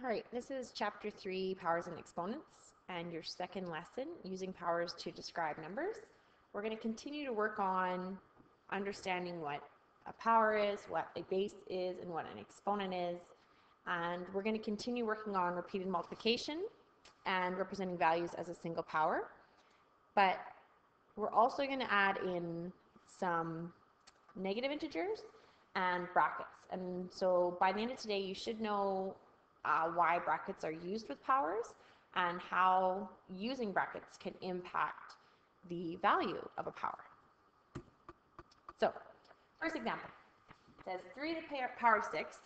All right, this is chapter 3, powers and exponents, and your second lesson, using powers to describe numbers. We're going to continue to work on understanding what a power is, what a base is, and what an exponent is. And we're going to continue working on repeated multiplication and representing values as a single power. But we're also going to add in some negative integers and brackets. And so by the end of today, you should know why brackets are used with powers and how using brackets can impact the value of a power. So, first example, it says 3 to the power of 6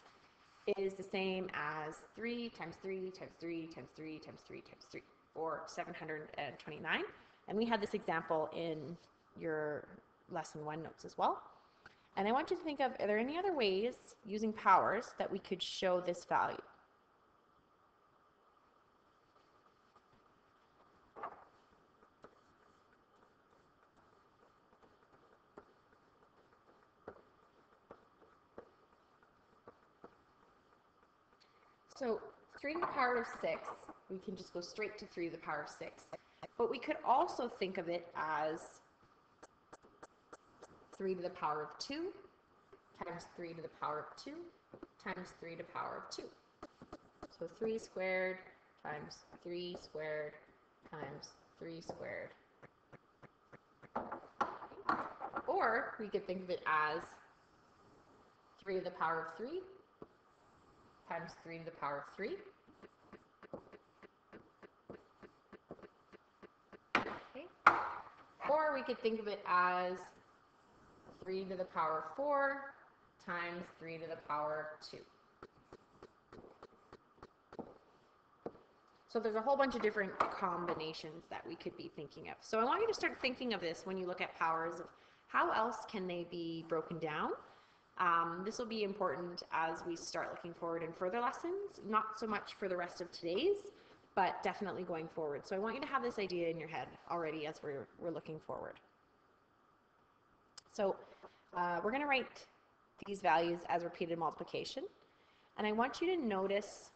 is the same as 3 times 3 times 3 times 3 times 3 times 3, or 729. And we had this example in your lesson 1 notes as well. And I want you to think of, are there any other ways using powers that we could show this value? So 3 to the power of 6, we can just go straight to 3 to the power of 6. But we could also think of it as 3 to the power of 2 times 3 to the power of 2 times 3 to the power of 2. So 3 squared times 3 squared times 3 squared. Or we could think of it as 3 to the power of 3 times 3 to the power of 3. Okay. Or we could think of it as 3 to the power of 4 times 3 to the power of 2. So there's a whole bunch of different combinations that we could be thinking of. So I want you to start thinking of this when you look at powers, of how else can they be broken down. This will be important as we start looking forward in further lessons, not so much for the rest of today's, but definitely going forward. So I want you to have this idea in your head already as we're looking forward. So we're going to write these values as repeated multiplication, and I want you to notice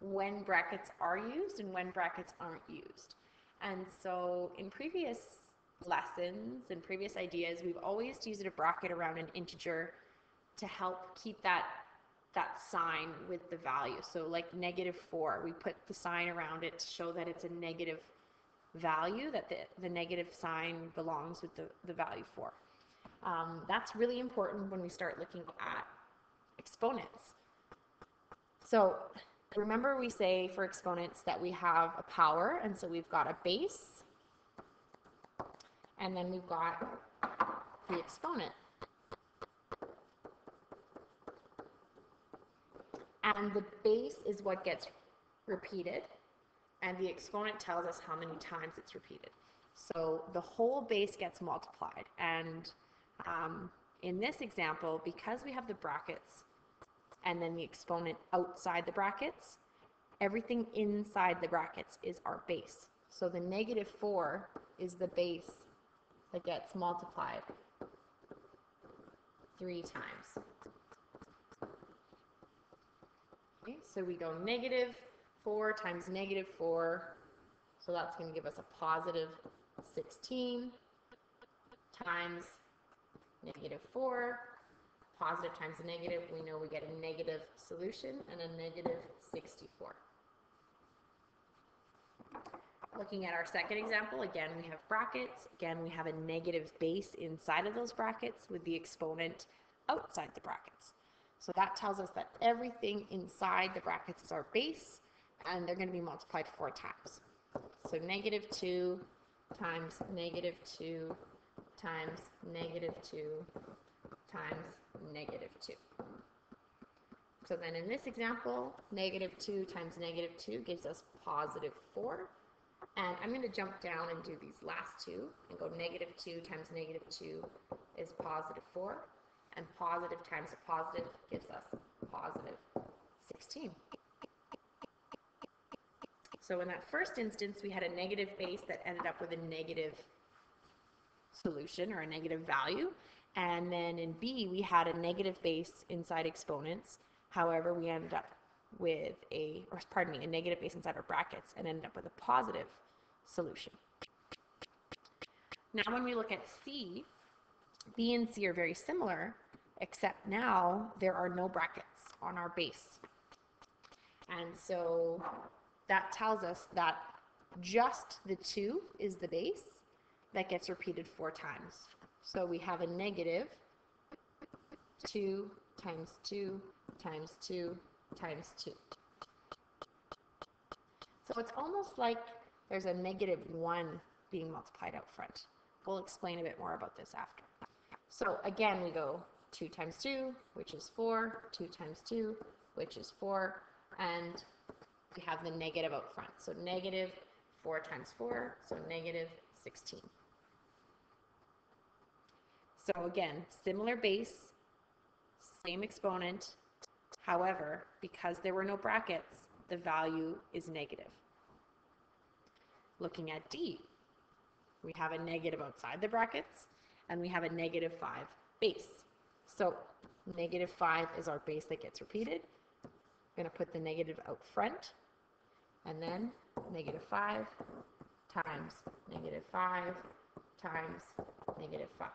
when brackets are used and when brackets aren't used. And so in previous lessons and previous ideas, we've always used a bracket around an integer to help keep that sign with the value. So like -4, we put the sign around it to show that it's a negative value, that the negative sign belongs with the value 4. That's really important when we start looking at exponents. So remember, we say for exponents that we have a power, and so we've got a base, and then we've got the exponent. And the base is what gets repeated, and the exponent tells us how many times it's repeated. So the whole base gets multiplied, and in this example, because we have the brackets and then the exponent outside the brackets, everything inside the brackets is our base. So the -4 is the base that gets multiplied 3 times. Okay, so we go -4 times -4, so that's going to give us a positive 16 times -4. Positive times a negative, we know we get a negative solution, and a -64. Looking at our second example, again we have brackets. Again we have a negative base inside of those brackets with the exponent outside the brackets. So that tells us that everything inside the brackets is our base, and they're going to be multiplied 4 times. So -2 times -2 times -2 times -2. So then in this example, -2 times -2 gives us positive 4. And I'm going to jump down and do these last two and go -2 times -2 is positive 4. And positive times a positive gives us positive 16. So in that first instance, we had a negative base that ended up with a negative solution or a negative value. And then in B, we had a negative base inside exponents. However, we ended up with a negative base inside our brackets and ended up with a positive solution. Now when we look at C, B and C are very similar, except now there are no brackets on our base. And so that tells us that just the 2 is the base that gets repeated 4 times. So we have a negative 2 times 2 times 2 times 2. So it's almost like there's a negative 1 being multiplied out front. We'll explain a bit more about this after. So again, we go 2 times 2, which is 4, 2 times 2, which is 4, and we have the negative out front. So negative 4 times 4, so negative 16. So again, similar base, same exponent. However, because there were no brackets, the value is negative. Looking at D, we have a negative outside the brackets, and we have a negative 5 base. So negative 5 is our base that gets repeated. I'm going to put the negative out front, and then negative 5 times negative 5 times negative 5.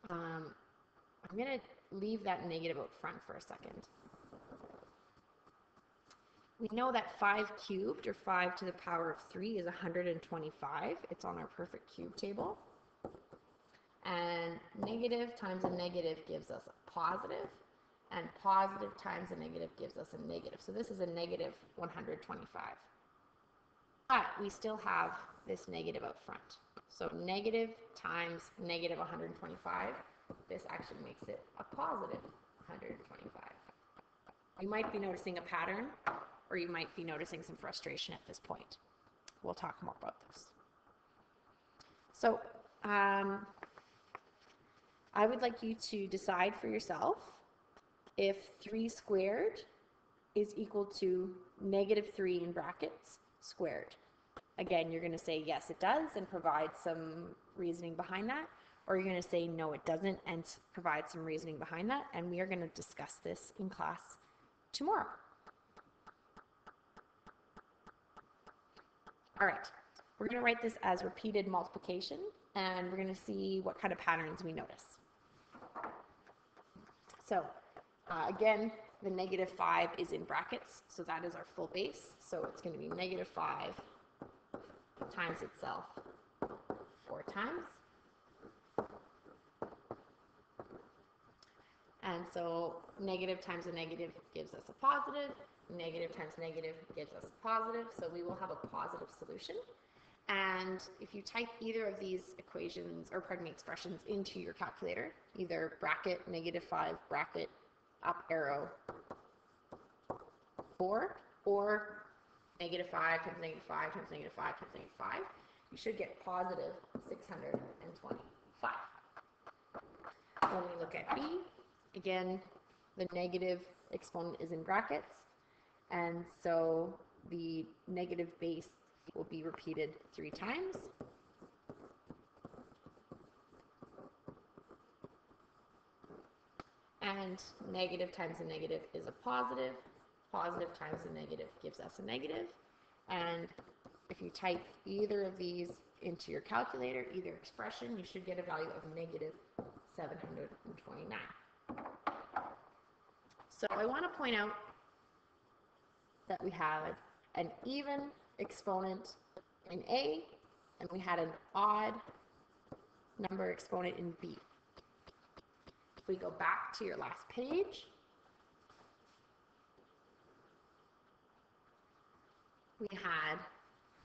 I'm going to leave that negative out front for a second. We know that 5 cubed, or 5 to the power of 3, is 125. It's on our perfect cube table. And negative times a negative gives us a positive, and positive times a negative gives us a negative. So this is a negative 125. But we still have this negative out front. So negative times negative 125, this actually makes it a positive 125. You might be noticing a pattern, or you might be noticing some frustration at this point. We'll talk more about this. So I would like you to decide for yourself if 3 squared is equal to negative 3 in brackets squared. Again, you're going to say yes, it does, and provide some reasoning behind that, or you're going to say no, it doesn't, and provide some reasoning behind that, and we are going to discuss this in class tomorrow. All right, we're going to write this as repeated multiplication, and we're going to see what kind of patterns we notice. So again, the negative 5 is in brackets, so that is our full base. So it's going to be negative 5 times itself 4 times. And so negative times a negative gives us a positive. Negative times negative gives us a positive. So we will have a positive solution. And if you type either of these equations, or pardon me, expressions into your calculator, either bracket negative 5 bracket up arrow 4, or negative 5 times negative 5 times negative 5 times negative 5, you should get positive 625. When we look at B, again, the negative exponent is in brackets, and so the negative base will be repeated 3 times. And negative times a negative is a positive. Positive times a negative gives us a negative. And if you type either of these into your calculator, either expression, you should get a value of negative 729. So I want to point out that we have an even exponent in A, and we had an odd number exponent in B. If we go back to your last page, we had,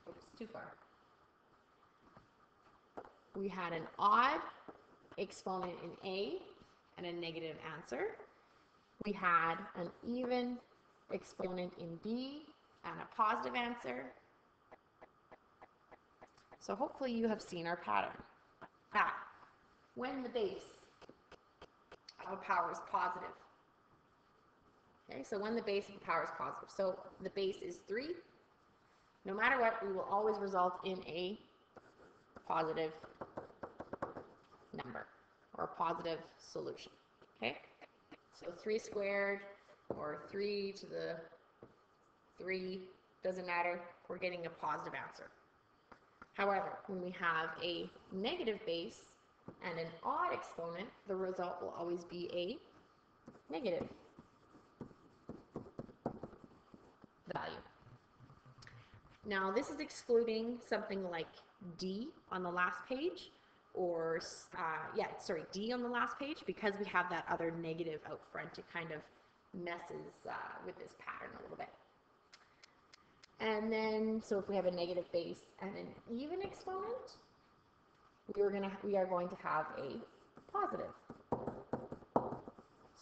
oops, too far. We had an odd exponent in A and a negative answer. We had an even exponent in B and a positive answer. So hopefully you have seen our pattern. Now, when the base of a power is positive, okay, so when the base of a power is positive, so the base is 3, no matter what, we will always result in a positive number, or a positive solution. Okay? So 3 squared or 3 to the 3, doesn't matter, we're getting a positive answer. However, when we have a negative base and an odd exponent, the result will always be a negative value. Now, this is excluding something like D on the last page, or, D on the last page, because we have that other negative out front. It kind of messes with this pattern a little bit. And then, so if we have a negative base and an even exponent, we are going to have a positive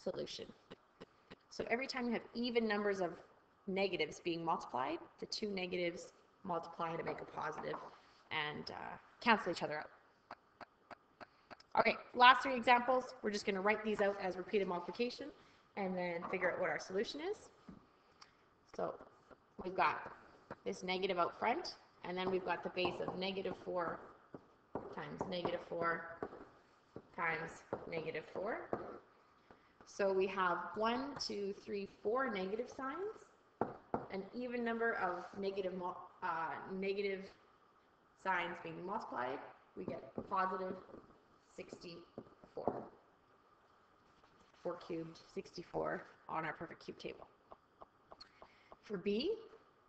solution. So every time you have even numbers of negatives being multiplied, the two negatives multiply to make a positive and cancel each other out. Okay, last 3 examples. We're just going to write these out as repeated multiplication and then figure out what our solution is. So we've got this negative out front, and then we've got the base of -4 times -4 times -4. So we have 1, 2, 3, 4 negative signs, an even number of negative signs being multiplied. We get positive 64. 4 cubed, 64 on our perfect cube table. For B,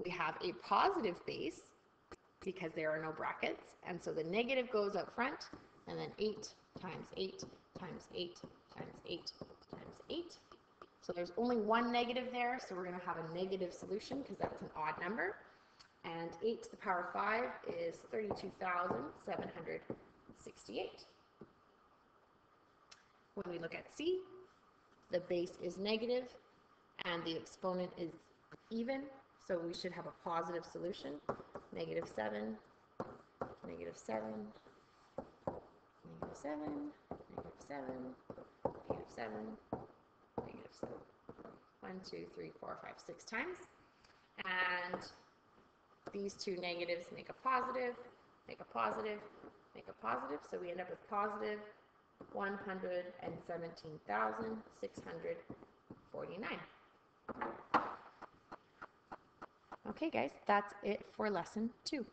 we have a positive base because there are no brackets, and so the negative goes up front, and then 8 times 8 times 8 times 8 times 8. So there's only one negative there, so we're going to have a negative solution because that's an odd number. And 8 to the power 5 is 32,768. When we look at C, the base is negative and the exponent is even, so we should have a positive solution. -7, -7, -7, -7, -7, -7, -7, -7. 1, 2, 3, 4, 5, 6 times. And these two negatives make a positive, make a positive, make a positive. So we end up with positive 117,649. Okay, guys, that's it for lesson 2.